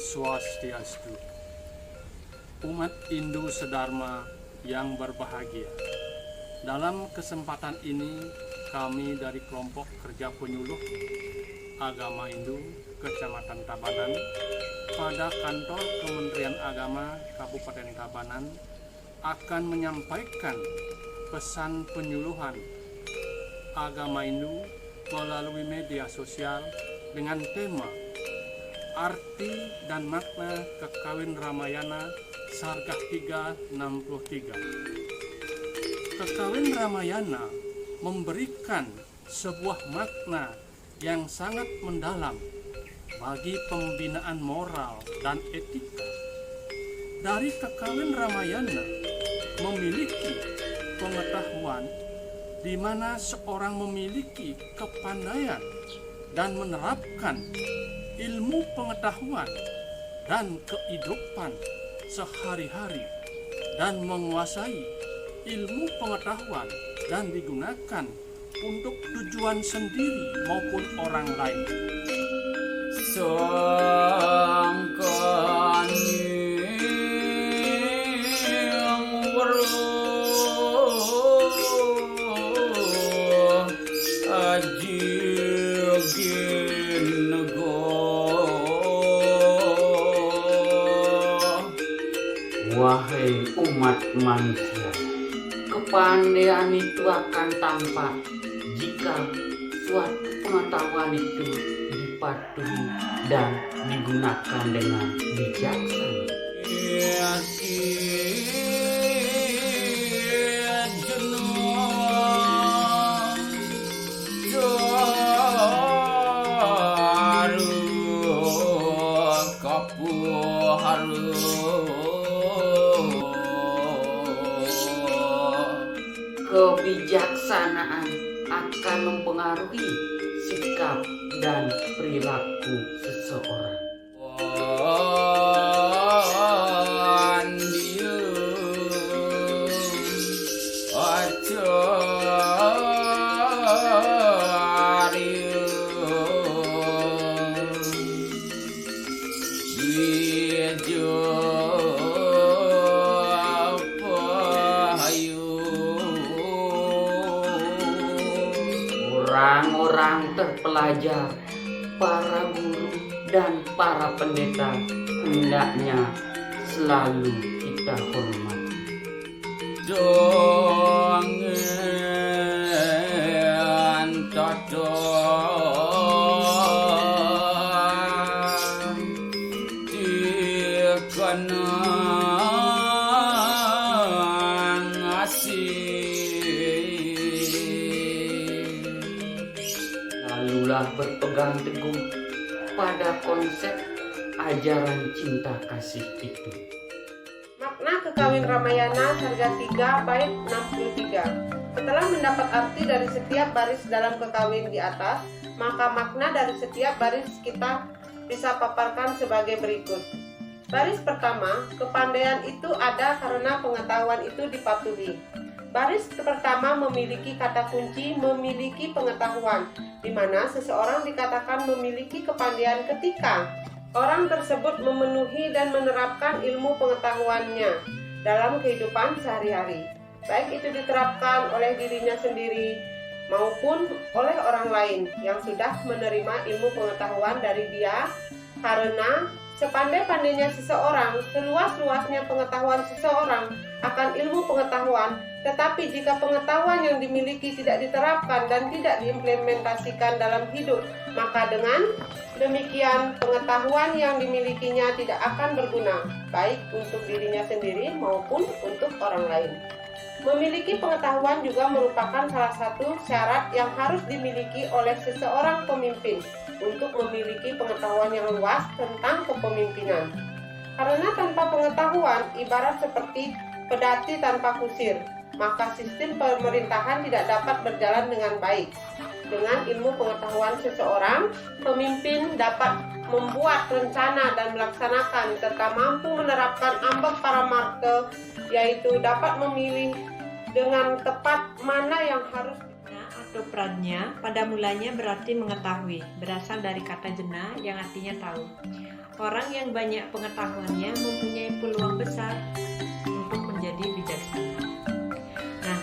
Swastiastu. Umat Hindu sedharma yang berbahagia. Dalam kesempatan ini, kami dari kelompok kerja penyuluh agama Hindu Kecamatan Tabanan pada kantor Kementerian Agama Kabupaten Tabanan akan menyampaikan pesan penyuluhan agama Hindu melalui media sosial dengan tema arti dan makna Kekawin Ramayana Sargah 363. Kekawin Ramayana memberikan sebuah makna yang sangat mendalam bagi pembinaan moral dan etika. Dari Kekawin Ramayana memiliki pengetahuan di mana seorang memiliki kepandaian dan menerapkan ilmu pengetahuan dan kehidupan sehari-hari dan menguasai ilmu pengetahuan dan digunakan untuk tujuan sendiri maupun orang lain. Wahai umat manusia, kepandaian itu akan tampak jika suatu pengetahuan itu dipatuhi dan digunakan dengan bijaksana. Kebijaksanaan akan mempengaruhi sikap dan perilaku seseorang. Orang-orang terpelajar, para guru dan para pendeta hendaknya selalu kita hormati. Jangan lalulah berpegang teguh pada konsep ajaran cinta kasih itu. Makna Kekawin Ramayana Sarga 3 bait 63. Setelah mendapat arti dari setiap baris dalam kekawin di atas, maka makna dari setiap baris kita bisa paparkan sebagai berikut. Baris pertama, kepandaian itu ada karena pengetahuan itu dipatuhi. Baris pertama memiliki kata kunci memiliki pengetahuan, di mana seseorang dikatakan memiliki kepandaian ketika orang tersebut memenuhi dan menerapkan ilmu pengetahuannya dalam kehidupan sehari-hari. Baik itu diterapkan oleh dirinya sendiri maupun oleh orang lain yang sudah menerima ilmu pengetahuan dari dia, karena sepandai-pandainya seseorang, seluas-luasnya pengetahuan seseorang akan ilmu pengetahuan, tetapi jika pengetahuan yang dimiliki tidak diterapkan dan tidak diimplementasikan dalam hidup, maka dengan demikian pengetahuan yang dimilikinya tidak akan berguna, baik untuk dirinya sendiri maupun untuk orang lain. Memiliki pengetahuan juga merupakan salah satu syarat yang harus dimiliki oleh seseorang pemimpin untuk memiliki pengetahuan yang luas tentang kepemimpinan. Karena tanpa pengetahuan ibarat seperti pedati tanpa kusir, maka sistem pemerintahan tidak dapat berjalan dengan baik. Dengan ilmu pengetahuan seseorang, pemimpin dapat membuat rencana dan melaksanakan serta mampu menerapkan ambek paramarta, yaitu dapat memilih dengan tepat mana yang harus Dopradnya pada mulanya berarti mengetahui, berasal dari kata jena yang artinya tahu. Orang yang banyak pengetahuannya mempunyai peluang besar untuk menjadi bijaksana. Nah,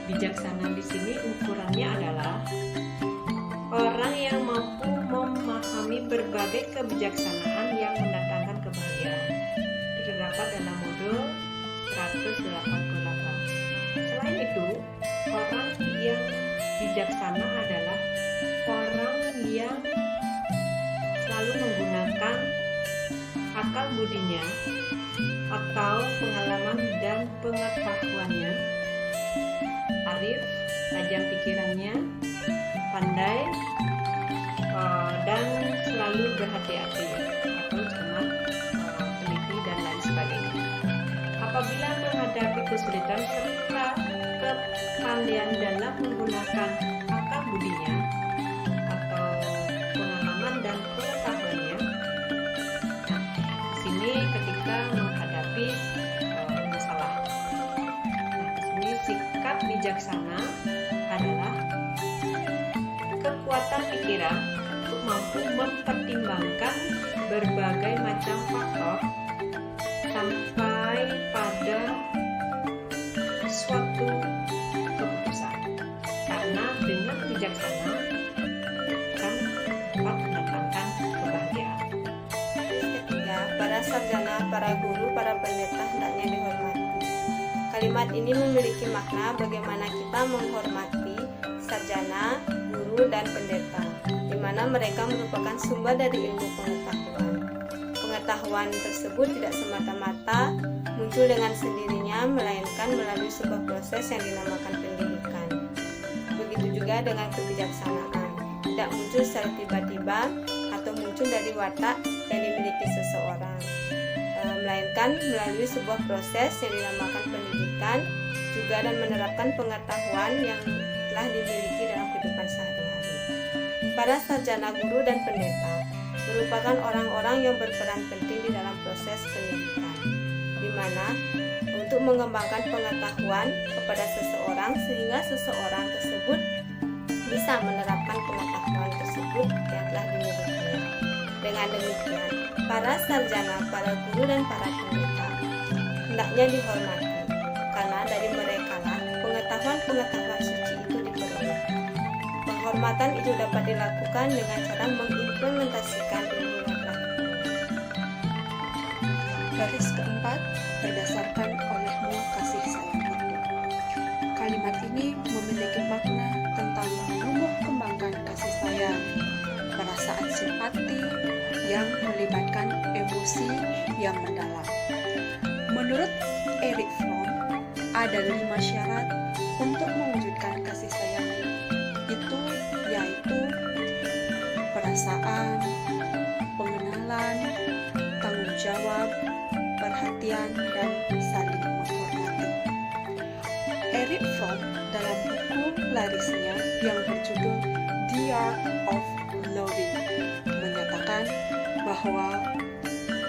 bijaksana di sini ukurannya adalah orang yang mampu memahami berbagai kebijaksanaan yang mendatangkan kebahagiaan. Itu terdapat dalam modul 188. Selain itu, orang yang bijaksana adalah orang yang selalu menggunakan akal budinya atau pengalaman dan pengetahuannya, arif, tajam pikirannya, pandai, dan selalu berhati-hati atau cermat, teliti, dan lain sebagainya. Apabila menghadapi kesulitan serta kepandaian dalam menggunakan akal budinya atau pengalaman dan pengetahuannya, nah, di sini ketika menghadapi masalah, nah, di sini sikap bijaksana adalah kekuatan pikiran untuk mampu mempertimbangkan berbagai macam faktor sampai pada suatu keputusan, karena dengan bijaksana akan dapat mendatangkan kebahagiaan. Ketiga, para sarjana, para guru, para pendeta hendaknya dihormati. Kalimat ini memiliki makna bagaimana kita menghormati sarjana, guru, dan pendeta, di mana mereka merupakan sumber dari ilmu pengetahuan. Pengetahuan tersebut tidak semata-mata muncul dengan sendirinya, melainkan melalui sebuah proses yang dinamakan pendidikan. Begitu juga dengan kebijaksanaan, tidak muncul secara tiba-tiba atau muncul dari watak yang dimiliki seseorang, melainkan melalui sebuah proses yang dinamakan pendidikan juga, dan menerapkan pengetahuan yang telah dimiliki dalam kehidupan sehari-hari. Para sarjana, guru, dan pendeta merupakan orang-orang yang berperan penting di dalam proses pendidikan, di mana untuk mengembangkan pengetahuan kepada seseorang sehingga seseorang tersebut bisa menerapkan pengetahuan tersebut yang telah dimilikinya. Dengan demikian, para sarjana, para guru, dan para pendeta hendaknya dihormati, karena dari merekalah pengetahuan-pengetahuan suci itu diperoleh. Penghormatan itu dapat dilakukan dengan cara mengimplementasikan ilmu yang telah diperoleh. Baris keempat, berdasarkan olehmu kasih sayang itu. Kalimat ini memiliki makna tentang menumbuh kembangkan kasih sayang, perasaan simpati yang melibatkan emosi yang mendalam. Menurut Erich Fromm, ada 5 syarat untuk mewujudkan kasih sayang itu, yaitu perasaan, pengenalan, tanggung jawab, perhatian, dan saling menghormati. Erich Fromm dalam buku larisnya yang berjudul The Art of Loving menyatakan bahwa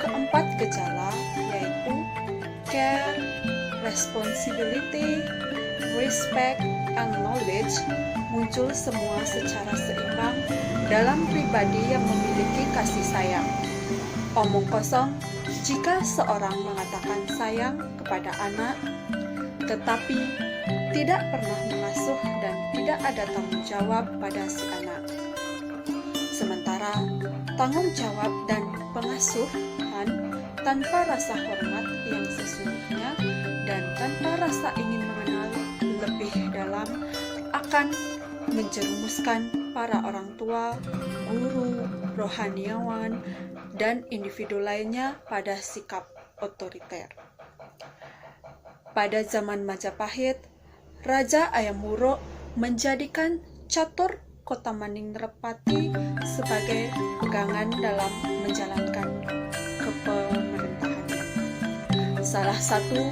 keempat gejala, yaitu care, responsibility, respect, and knowledge, muncul semua secara seimbang dalam pribadi yang memiliki kasih sayang. Omong kosong jika seorang mengatakan sayang kepada anak, tetapi tidak pernah mengasuh dan tidak ada tanggung jawab pada si anak. Sementara tanggung jawab dan pengasuhan tanpa rasa hormat yang sesungguhnya dan tanpa rasa ingin mengenal lebih dalam akan menjerumuskan para orang tua, guru, rohaniawan, dan individu lainnya pada sikap otoriter. Pada zaman Majapahit, Raja Ayam Wuruk menjadikan Catur Kotamaningrat sebagai pegangan dalam menjalankan kepemerintahannya. Salah satu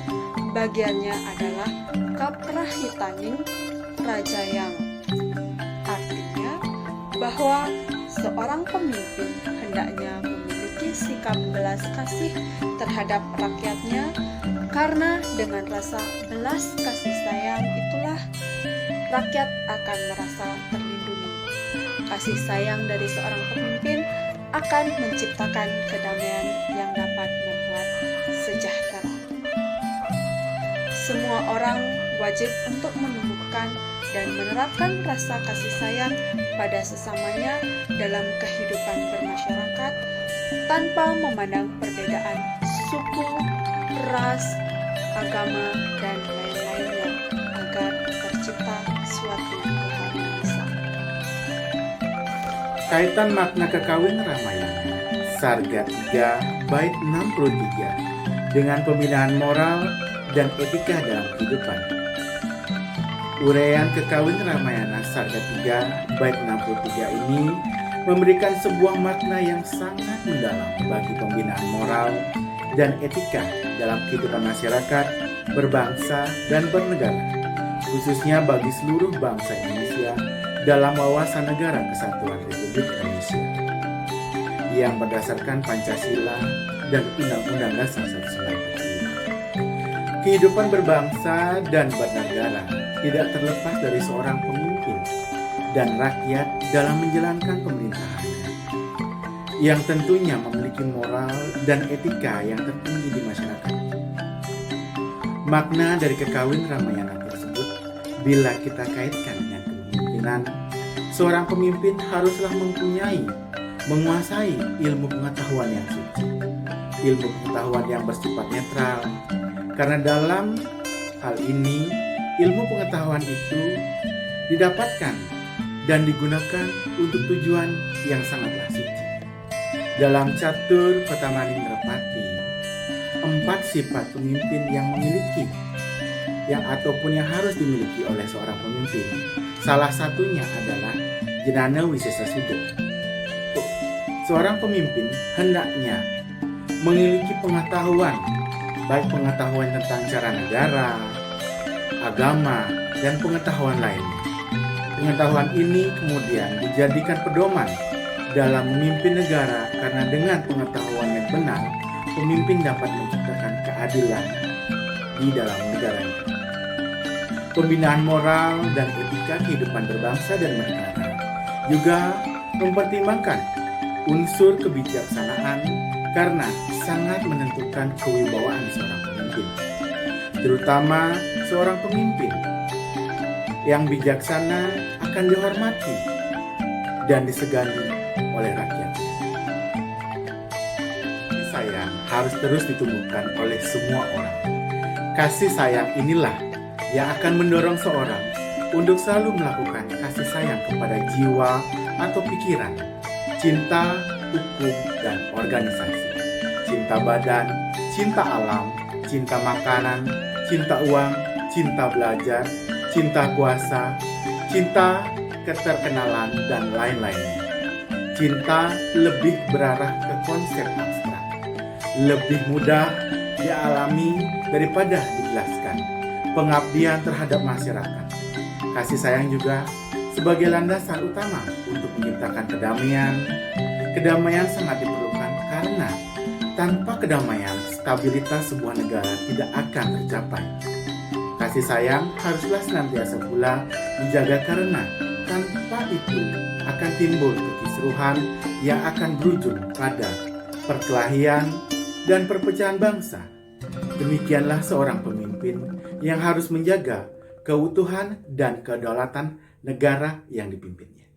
bagiannya adalah Kaprahitaning Raja yang artinya bahwa seorang pemimpin hendaknya memiliki sikap belas kasih terhadap rakyatnya, karena dengan rasa belas kasih sayang itulah rakyat akan merasa terlindungi. Kasih sayang dari seorang pemimpin akan menciptakan kedamaian yang dapat membuat sejahtera. Semua orang wajib untuk menumbuhkan dan menerapkan rasa kasih sayang pada sesamanya dalam kehidupan bermasyarakat tanpa memandang perbedaan suku, ras, agama, dan lain-lainnya agar tercipta suatu keharmonisan. Kaitan makna kekawin Ramayana Sarga 3 bait 63 dengan pembinaan moral dan etika dalam kehidupan. Uraian kekawin Ramayana Sarga 3 bait 63 ini memberikan sebuah makna yang sangat mendalam bagi pembinaan moral dan etika dalam kehidupan masyarakat, berbangsa, dan bernegara, khususnya bagi seluruh bangsa Indonesia dalam wawasan negara kesatuan Republik Indonesia yang berdasarkan Pancasila dan Undang-Undang Dasar 1945. Kehidupan berbangsa dan bernegara tidak terlepas dari seorang pemimpin dan rakyat dalam menjalankan pemerintahannya, yang tentunya memiliki moral dan etika yang tertinggi di masyarakat. Makna dari kekawin Ramayana tersebut, bila kita kaitkan dengan kepemimpinan, seorang pemimpin haruslah menguasai ilmu pengetahuan yang suci, ilmu pengetahuan yang bersifat netral, karena dalam hal ini ilmu pengetahuan itu didapatkan dan digunakan untuk tujuan yang sangatlah suci. Dalam catur Patamanindrapati, 4 sifat pemimpin yang harus dimiliki oleh seorang pemimpin. Salah satunya adalah Jenana Wisesa Sudo. Seorang pemimpin hendaknya memiliki pengetahuan, baik pengetahuan tentang cara negara, agama, dan pengetahuan lainnya. Pengetahuan ini kemudian dijadikan pedoman dalam memimpin negara, karena dengan pengetahuan yang benar, pemimpin dapat menciptakan keadilan di dalam negaranya. Pembinaan moral dan etika kehidupan berbangsa dan bernegara juga mempertimbangkan unsur kebijaksanaan, karena sangat menentukan kewibawaan seorang pemimpin, terutama seorang pemimpin yang bijaksana akan dihormati dan disegani oleh rakyatnya. Kasih sayang harus terus ditumbuhkan oleh semua orang. Kasih sayang inilah yang akan mendorong seorang untuk selalu melakukan kasih sayang kepada jiwa atau pikiran, cinta, hukum, dan organisasi, cinta badan, cinta alam, cinta makanan, cinta uang, cinta belajar, cinta kuasa, cinta keterkenalan, dan lain-lainnya. Cinta lebih berarah ke konsep abstrak, lebih mudah dialami daripada dijelaskan. Pengabdian terhadap masyarakat. Kasih sayang juga sebagai landasan utama untuk menciptakan kedamaian. Kedamaian sangat diperlukan karena tanpa kedamaian, stabilitas sebuah negara tidak akan tercapai. Kasih sayang haruslah senantiasa pula dijaga, karena tanpa itu akan timbul kekisruhan yang akan berujung pada perkelahian dan perpecahan bangsa. Demikianlah seorang pemimpin yang harus menjaga keutuhan dan kedaulatan negara yang dipimpinnya.